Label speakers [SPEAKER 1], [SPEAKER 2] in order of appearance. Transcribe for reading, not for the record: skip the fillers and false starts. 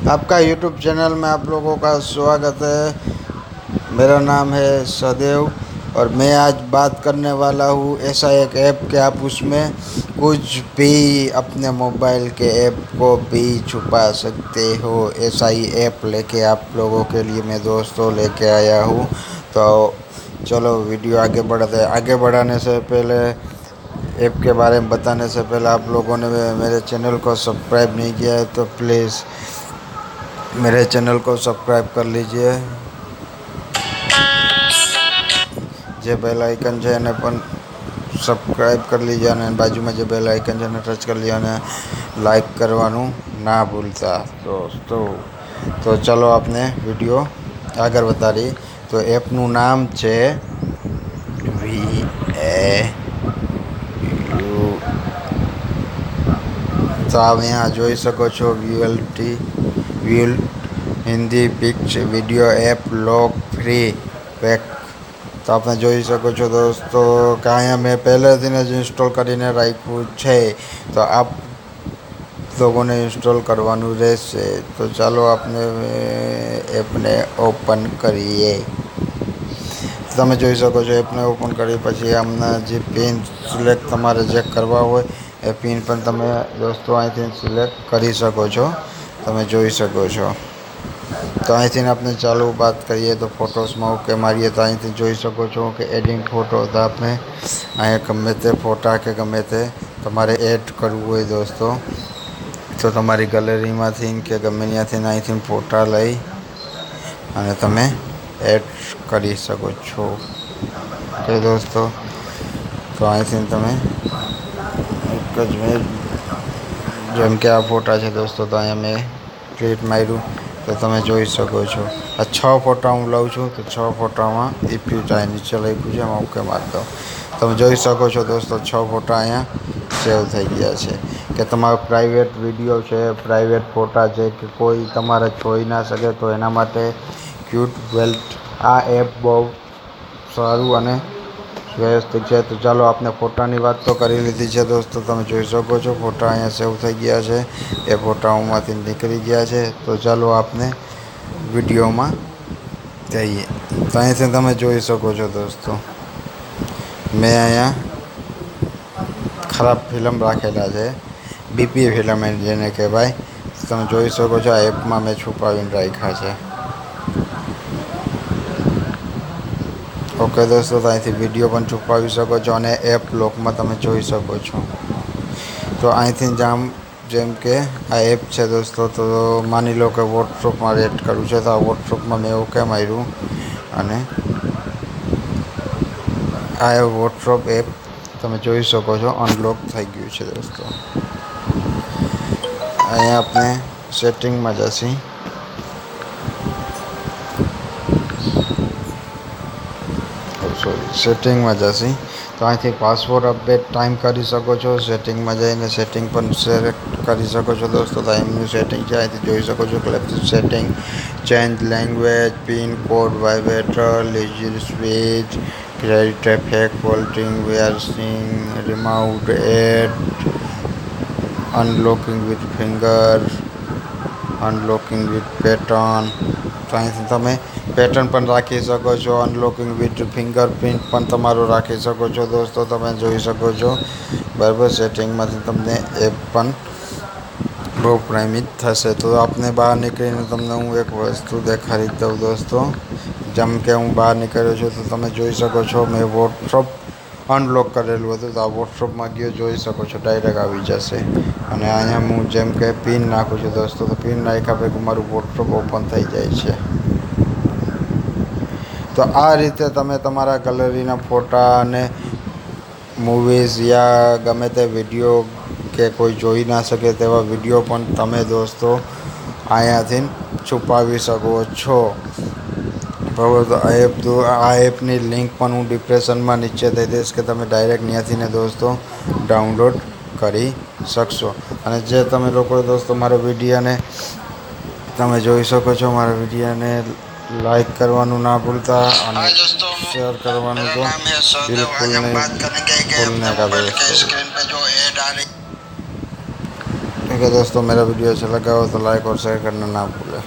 [SPEAKER 1] आपका YouTube channel में आप लोगों का स्वागत है। मेरा नाम है सदैव और मैं आज बात करने वाला हूँ ऐसा एक ऐप कि आप उसमें कुछ भी अपने मोबाइल के ऐप को भी छुपा सकते हो। ऐसा ही ऐप लेके आप लोगों के लिए मैं दोस्तों लेके आया हूँ। तो चलो वीडियो आगे बढ़ाते हैं। आगे बढ़ाने से पहले ऐप के बारे में बताने से पहले आप लोगों ने मेरे चैनल को सब्सक्राइब नहीं किया है तो प्लीज़ मेरे चैनल को सब्सक्राइब कर लीजिए। જે બેલ આઇકન છે એને પણ સબસ્ક્રાઈબ કરી લીજે અને બાજુમાં જે બેલ આઇકન છે એને ટચ કરી લે અને લાઈક કરવાનું ના ભૂલતા દોસ્તો। તો ચલો આપણે વિડીયો આગળ વધારીએ। તો એપનું નામ છે VAU। તો आप यहाँ જોઈ શકો છો વ્યુઅલ Hindi picture video app lock free pack. तो आपने જોઈ શકો છો દોસ્તો કે અહીંયા મેં પહેલેથી જ ઇન્સ્ટોલ કરીને રાખ્યું છે। તો આપ લોકોને ઇન્સ્ટોલ કરવાનું રહેશે। તો ચાલો આપણે એપને ઓપન કરીએ। તમે જોઈ શકો છો એપને ઓપન કરી પછી આમના જે પિન સિલેક્ટ તમારે જે કરવા હોય એ પિન પણ તમે દોસ્તો અહીંથી સિલેક્ટ કરી શકો છો। તમે જોઈ શકો છો। તો અહીંથી આપણે ચાલુ વાત કરીએ તો ફોટોસમાં ઓકે મારીએ તો અહીંથી જોઈ શકો છો કે એડિંગ ફોટો તો આપણે અહીંયા ગમે તે ફોટા કે ગમે તે તમારે એડ કરવું હોય દોસ્તો તો તમારી ગેલેરીમાંથી કે ગમે ત્યાંથી અહીંથી ફોટા લઈ અને તમે એડ કરી શકો છો। ઓકે દોસ્તો તો અહીંથી તમે એક જ મેં જેમ કે આ ફોટા છે દોસ્તો તો અહીંયા મેં ક્લિક માર્યું તો તમે જોઈ શકો છો આ 6 ફોટા હું લઉં છું તો 6 ફોટામાં ઇફ્યુ ચાય નીચે લખ્યું છે એમાં ઓકે મારી દો। તમે જોઈ શકો છો દોસ્તો 6 ફોટા અહીંયા સેવ થઈ ગયા છે કે તમારો પ્રાઇવેટ વિડીયો છે પ્રાઇવેટ ફોટા છે કે કોઈ તમારે જોઈ ના શકે તો એના માટે ક્યુટ વેલ્ટ આ એપ બહુ સારું અને વ્યવસ્થિત છે। તો ચાલો આપણે ફોટાની વાત તો કરી લીધી છે દોસ્તો તમે જોઈ શકો છો ફોટા અહીંયા સેવ થઈ ગયા છે એ ફોટાઓમાંથી નીકળી ગયા છે। તો ચાલો આપણે વિડીયોમાં જઈએ। તો અહીંથી તમે જોઈ શકો છો દોસ્તો મેં અહીંયા ખરાબ ફિલ્મ રાખેલા છે બીપી ફિલ્મ જેને કહેવાય। તમે જોઈ શકો છો આ એપમાં મેં છુપાવીને રાખ્યા છે। ઓકે દોસ્તો તો અહીંથી વિડીયો પણ છુપાવી શકો છો અને એપ લોકમાં તમે જોઈ શકો છો। તો અહીંથી જેમ કે આ એપ છે દોસ્તો તો માની લો કે વોટ્સઅપમાં એડ કરવું છે તો આ વોટ્સઅપમાં મેં ઓકે માર્યું અને આ વોટ્સઅપ એપ તમે જોઈ શકો છો અનલોક થઈ ગયું છે દોસ્તો। અહીંયા આપણે સેટિંગમાં જશી સેટિંગમાં જશી તો અહીંથી પાસવર્ડ અપડેટ ટાઈમ કરી શકો છો। સેટિંગમાં જઈને સેટિંગ પણ સિલેક્ટ કરી શકો છો દોસ્તો તો એમનું સેટિંગ છે અહીંથી જોઈ શકો છો claps setting change language pin code vibrator laser switch credit fake vaulting versing remind add unlocking with finger unlocking with pattern. તો અહીંથી તમે પેટર્ન પણ રાખી શકો છો અનલોકિંગ વિથ ફિંગરપ્રિન્ટ પણ તમારો રાખી શકો છો દોસ્તો તમે જોઈ શકો છો બરાબર। સેટિંગમાંથી તમને એપ પણ બહુ પ્રેમિત થશે। તો આપણે બહાર નીકળીને તમને હું એક વસ્તુ દેખાડી દઉં દોસ્તો જેમ કે હું બહાર નીકળ્યો છું તો તમે જોઈ શકો છો મેં વોટ્સઅપ અનલોક કરેલું હતું તો આ વોટ્સઅપમાં ગયો જોઈ શકો છો ડાયરેક્ટ આવી જશે અને અહીંયા હું જેમ કે પિન નાખું છું દોસ્તો તો પિન નાખ્યા પછી મારું વોટ્સઅપ ઓપન થઈ જાય છે। તો આ રીતે તમે તમારા ગેલેરીના ફોટા અને મૂવીઝ યા ગમે તે વિડીયો કે કોઈ જોઈ ના શકે તેવા વિડીયો પણ તમે દોસ્તો અહીંયાથી છુપાવી શકો છો બરાબર। તો આ એપની લિંક પણ હું ડિસ્ક્રિપ્શનમાં નીચે દઈ દઈશ કે તમે ડાયરેક્ટ ત્યાંથી ને દોસ્તો ડાઉનલોડ કરી શકશો। અને જે તમે લોકો દોસ્તો મારા વિડીયોને તમે જોઈ શકો છો મારા વિડીયોને લાઈક કરવાનું ના ભૂલતા અને શેર કરવાનું તો બિલકુલ નહીં ભૂલने का दोस्तों। ठीक है दोस्तों, मेरा वीडियो अच्छा लगा हो तो लाइक और शेयर करना ना भूलें।